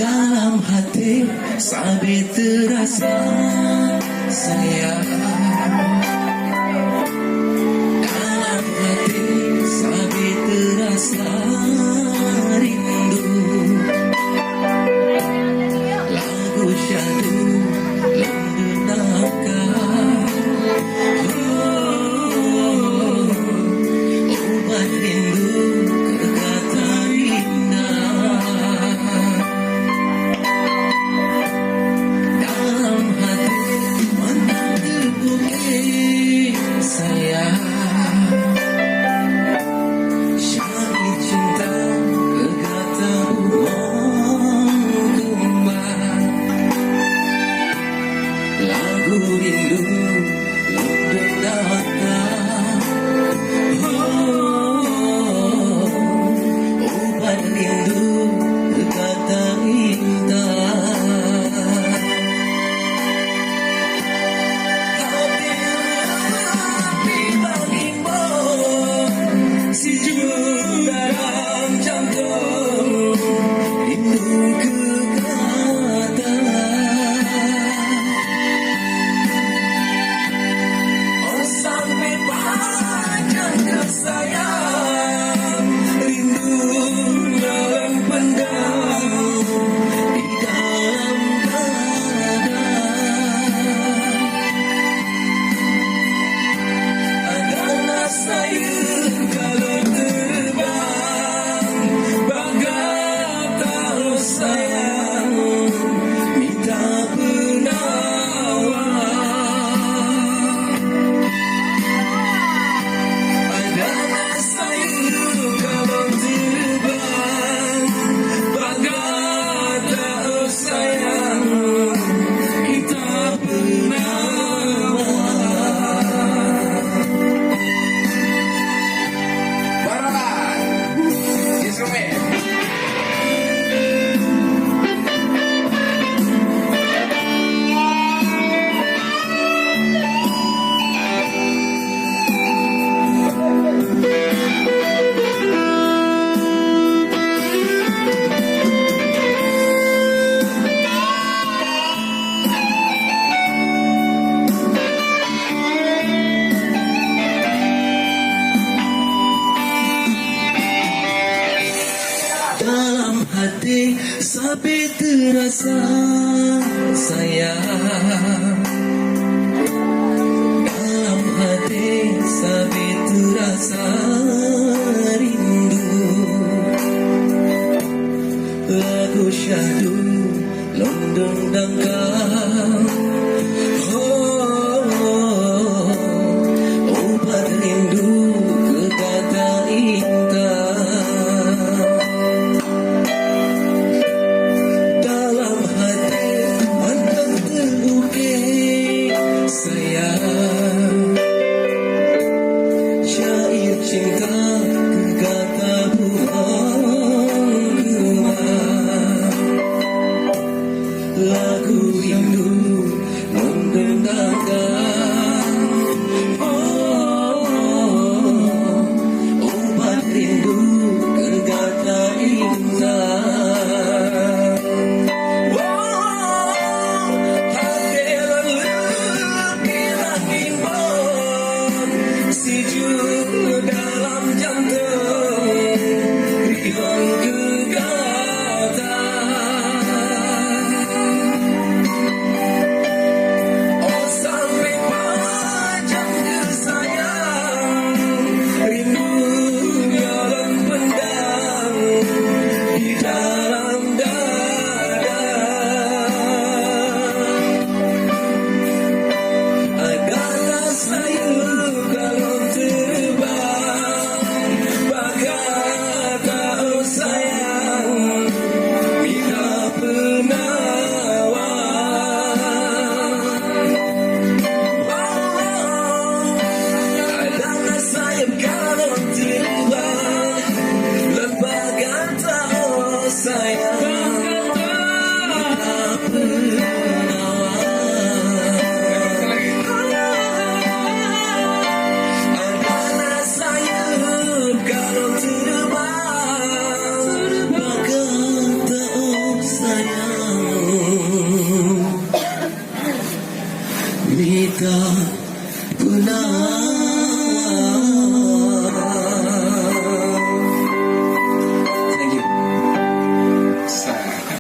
Dalam hati sampai terasa sayang. Dalam hati sampai terasa rindu. Lagu syadu lembunakkan obat rindu kekata indah. Dalam hati mandang terbukit sayang. Syair cinta kekata buang kembang. Lagu rindu lundung datang. Obat rindu kekata indah. Hati berimbang sejuk dalam jantung. Rindu kekata. Oh sampai panjang kesayang. Rindu dalam pendam di dalam dada. Adalah saya kalau terbang bagai tahu sayang minta penawar. Adalah saya kalau terbang bagai tahu sayang minta penawar. Barakat instrumen. Dalam hati sampai terasa sayang. Dalam hati sampai terasa rindu. Lagu syadu london dangkal. Obat rindu kekata indah. Dalam hati mandang terbukit sayang. Syair cinta kekata buang kembang. Lagu rindu mendendangkan. Obat rindu kekata indah. Sejuk dalam jantung riang kekata. Oh sampai panjang kesayang. Rindu dalam pendam di dalam dada. Adalah saya kalau terbang bagai tahu sayang minta penawar. Adalah saya kalau terbang bagai tahu sayang minta penawar. Adalah saya kalau terbang bagai tahu sayang pernah